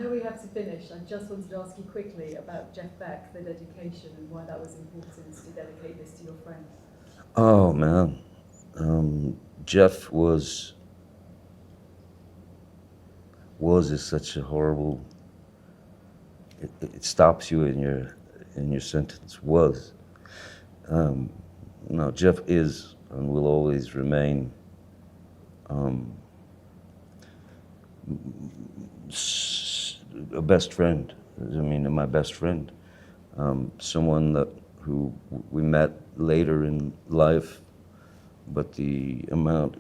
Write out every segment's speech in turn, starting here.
know we have to finish. I just wanted to ask you quickly about Jeff Beck, the dedication, and why that was important to dedicate this to your friend. Oh man, Jeff was is such a horrible. It stops you in your sentence. Was. No, Jeff is and will always remain a best friend. I mean, my best friend. Someone who we met later in life, but the amount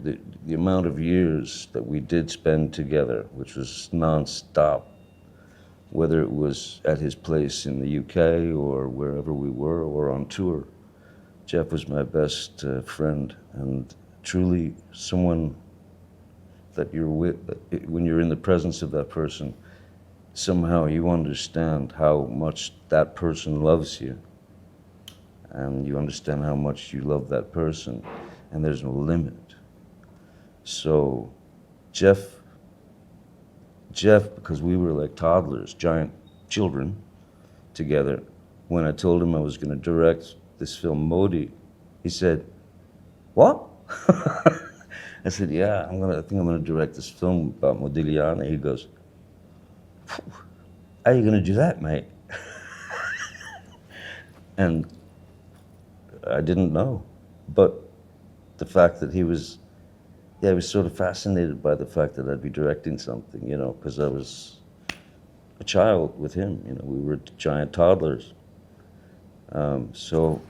of years that we did spend together, which was non-stop, whether it was at his place in the UK or wherever we were or on tour, Jeff was my best friend, and truly someone that you're with, when you're in the presence of that person, somehow you understand how much that person loves you, and you understand how much you love that person, and there's no limit. So Jeff, because we were like toddlers, giant children together, when I told him I was going to direct this film, Modì, he said, "What?" I said, "Yeah, I think I'm gonna direct this film about Modigliani." He goes, "How are you gonna do that, mate?" And I didn't know, but the fact that he was sort of fascinated by the fact that I'd be directing something, because I was a child with him. We were giant toddlers. So,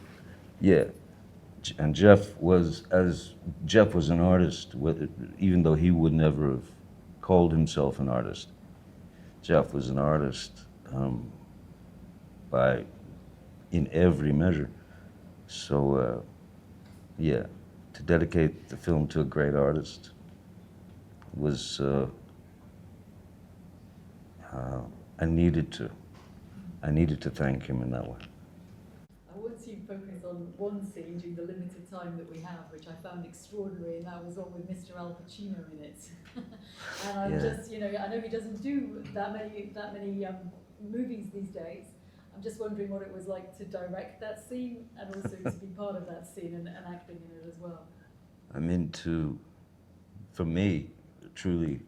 yeah. And Jeff was an artist, even though he would never have called himself an artist. Jeff was an artist in every measure. So, yeah, to dedicate the film to a great artist was, I needed to thank him in that way. I want to focus on one scene during the limited time that we have, which I found extraordinary, and that was one with Mr. Al Pacino in it. And I'm just, I know he doesn't do that many movies these days. I'm just wondering what it was like to direct that scene and also to be part of that scene and acting in it as well. For me, truly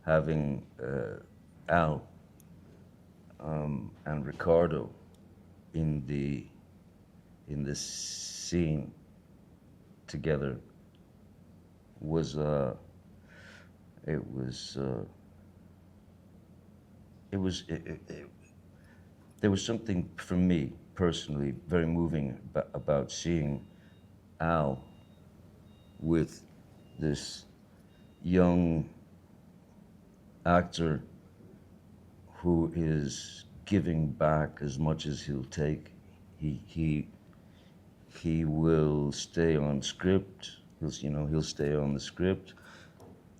having Al and Riccardo in this scene together was there was something for me personally very moving about seeing Al with this young actor who is giving back as much as he'll take. He will stay on script. He'll stay on the script.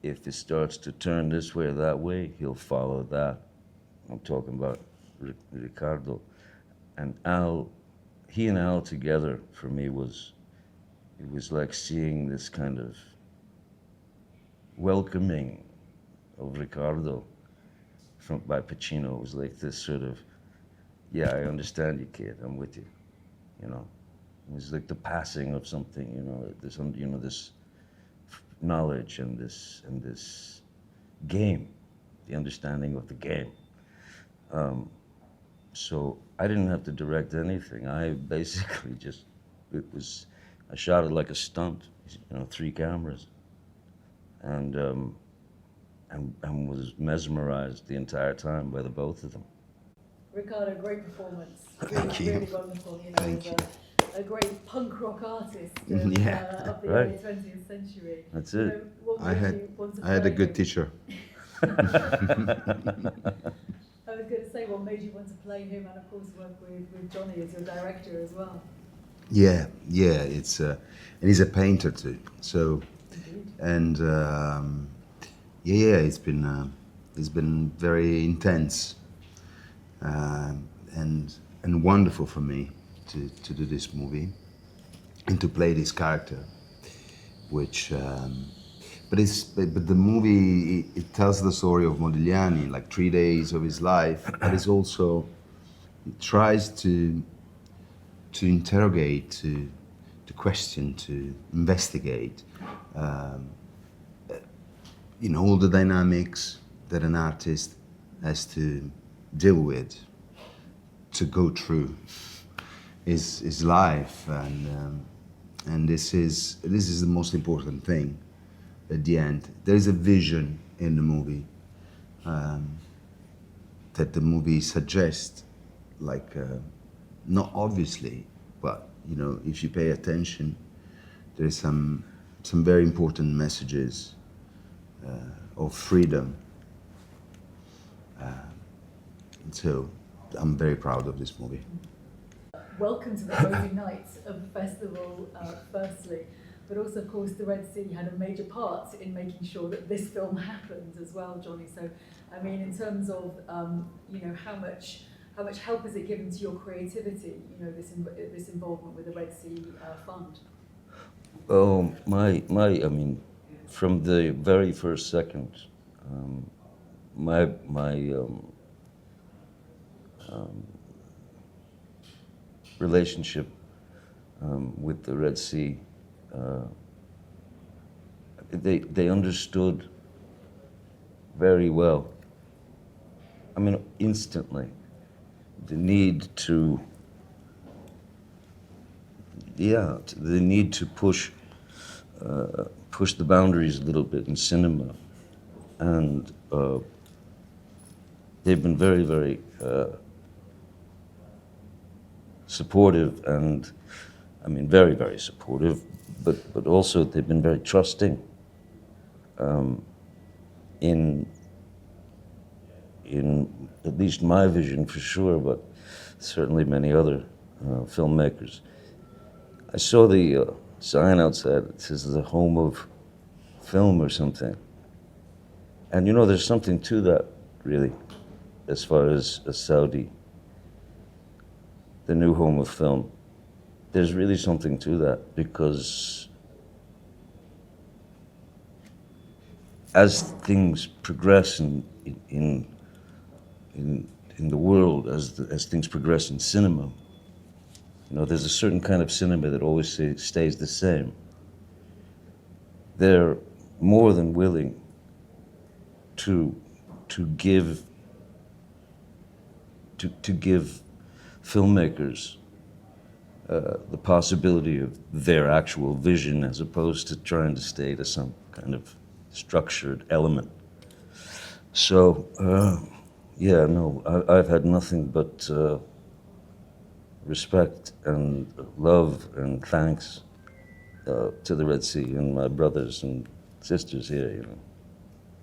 If it starts to turn this way or that way, he'll follow that. I'm talking about Riccardo. And Al, he and Al together for me was like seeing this kind of welcoming of Riccardo by Pacino. It was like this sort of, yeah, I understand you, kid. I'm with you. It was like the passing of something. This knowledge and this game, the understanding of the game. So I didn't have to direct anything. I basically I shot it like a stunt. 3 cameras, and was mesmerized the entire time by the both of them. Riccardo, great performance. Thank you. Really wonderful. Thank you. A great punk rock artist of the Right. early 20th century. That's it. I had a good teacher. I was going to say, what made you want to play him and of course work with Johnny as your director as well? Yeah, it's and he's a painter too. So, Indeed. and it's been very intense and wonderful for me to do this movie and to play this character, which but the movie it tells the story of Modigliani, like 3 days of his life, but it's also it tries to interrogate, to question, to investigate, all the dynamics that an artist has to deal with, to go through his life, and this is the most important thing. At the end, there is a vision in the movie that the movie suggests, like not obviously, but if you pay attention, there is some very important messages of freedom. And so I'm very proud of this movie. Welcome to the closing nights of the festival, firstly, but also, of course, the Red Sea had a major part in making sure that this film happened as well, Johnny. So, I mean, in terms of, how much help has it given to your creativity, this involvement with the Red Sea Fund? Oh, I mean, from the very first second, my relationship with the Red Sea, they understood very well, I mean, instantly, the need to push the boundaries a little bit in cinema, and they've been very, very supportive, and I mean very, very supportive, but also they've been very trusting in at least my vision for sure, but certainly many other filmmakers. I saw the sign outside, it says the home of film or something. And there's something to that, really, as far as Saudi, the new home of film. There's really something to that, because as things progress in the world, as things progress in cinema, there's a certain kind of cinema that always stays the same. They're more than willing to give filmmakers the possibility of their actual vision, as opposed to trying to stay to some kind of structured element. So, I've had nothing but respect and love and thanks to the Red Sea and my brothers and sisters here,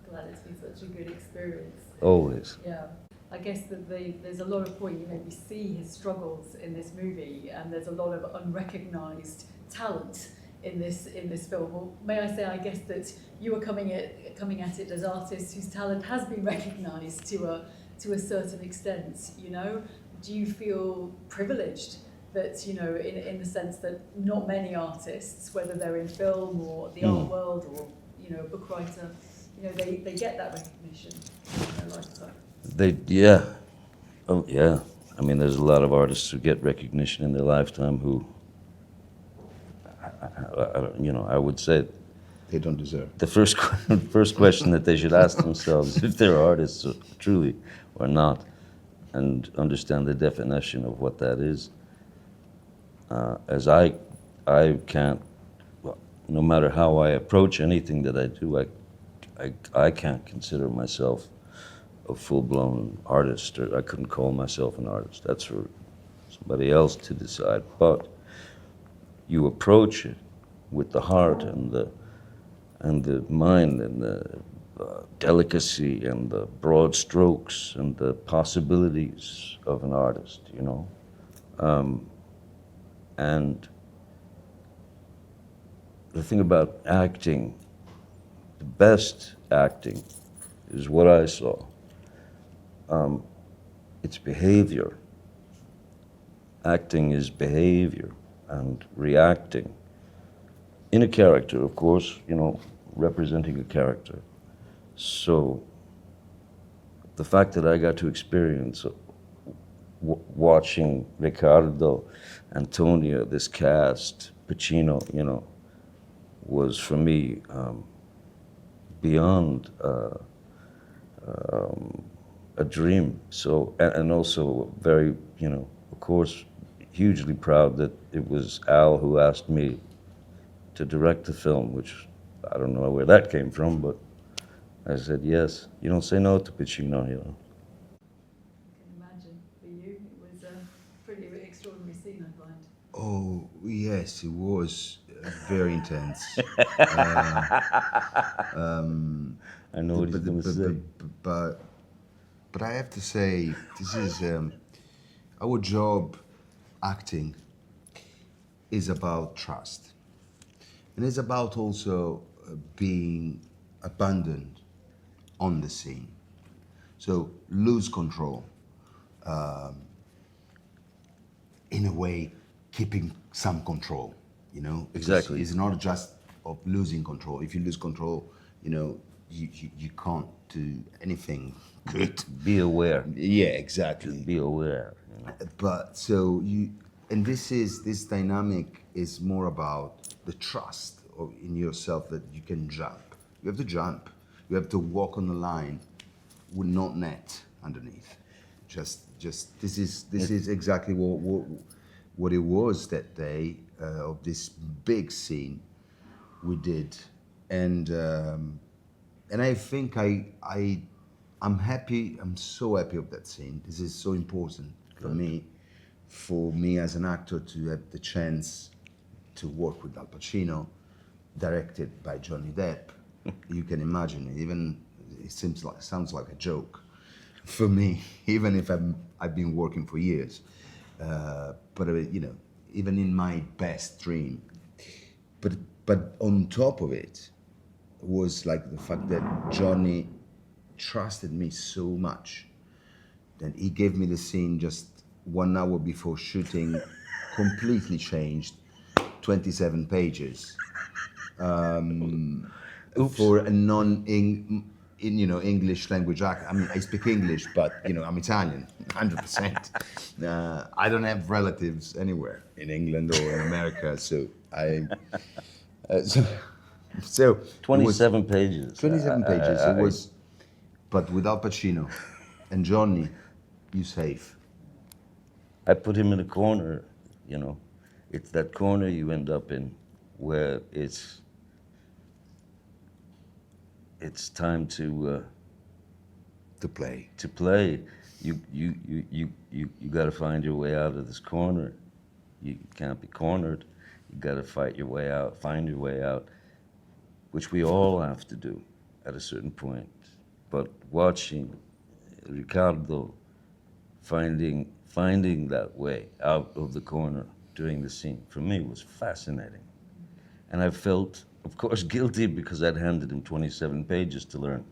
Glad it's been such a good experience. Always. Yeah. I guess that there's a lot of point, you see his struggles in this movie, and there's a lot of unrecognised talent in this film. Well, may I say, I guess that you are coming at it as artists whose talent has been recognised to a certain extent. Do you feel privileged that in the sense that not many artists, whether they're in film or the art world or a book writer, they get that recognition in their lifetime? I mean, there's a lot of artists who get recognition in their lifetime who, I would say They don't deserve. the first question that they should ask themselves if they're artists truly or not, and understand the definition of what that is. As I can't, no matter how I approach anything that I do, I can't consider myself a full-blown artist, or I couldn't call myself an artist. That's for somebody else to decide. But you approach it with the heart and the mind and the delicacy and the broad strokes and the possibilities of an artist, and the thing about acting, the best acting is what I saw. It's behavior. Acting is behavior and reacting in a character, of course, representing a character. So the fact that I got to experience watching Riccardo, Antonia, this cast, Pacino, you know, was for me beyond a dream. So, and also very, you know, of course, hugely proud that it was Al who asked me to direct the film, which I don't know where that came from, but I said yes. You don't say no to Pacino, you know. I can imagine for you, it was a pretty extraordinary scene, I find. Oh, yes, it was very intense. I know what he's going to say. But I have to say, this is our job, acting, is about trust. And it's about also being abandoned on the scene. So lose control. In a way, keeping some control, you know? Exactly. It's not just of losing control. If you lose control, you know, you can't do anything good. Be aware. Yeah, exactly. Be aware. You know? But so and this dynamic is more about the trust in yourself that you can jump. You have to jump. You have to walk on the line with not net underneath. Just this is exactly what it was that day of this big scene we did, and I think I'm happy. I'm so happy of that scene. This is so important for me as an actor to have the chance to work with Al Pacino, directed by Johnny Depp. You can imagine, even it sounds like a joke for me, even if I've been working for years. But you know, even in my best dream. But on top of it was like the fact that Johnny trusted me so much that he gave me the scene just 1 hour before shooting, completely changed, 27 pages. For a English language actor. I mean, I speak English, but you know, I'm Italian, 100%. I don't have relatives anywhere in England or in America, so so 27 pages. 27 pages. It was, but with Al Pacino and Johnny, you safe. I put him in a corner, you know. It's that corner you end up in where it's time to play. To play. You got to find your way out of this corner. You can't be cornered. You got to fight your way out, find your way out, which we all have to do at a certain point. But watching Riccardo finding that way out of the corner during the scene, for me, was fascinating. And I felt, of course, guilty because I'd handed him 27 pages to learn.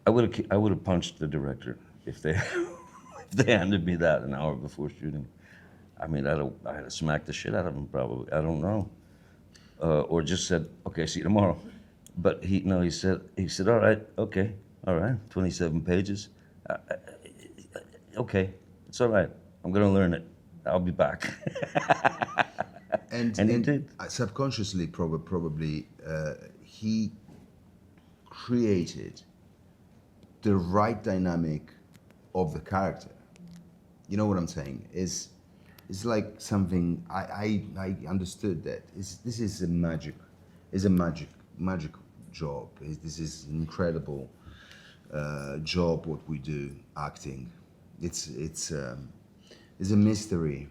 I would have punched the director if they handed me that an hour before shooting. I mean, I'd have smacked the shit out of him probably. I don't know, or just said, "Okay, see you tomorrow." But he said, "All right, okay, all right, 27 pages. Okay, it's all right. I'm gonna learn it. I'll be back." And he did. Subconsciously, probably, he created the right dynamic of the character. You know what I'm saying? It's like something I understood that this is a magic job. This is an incredible job what we do acting. It's a mystery.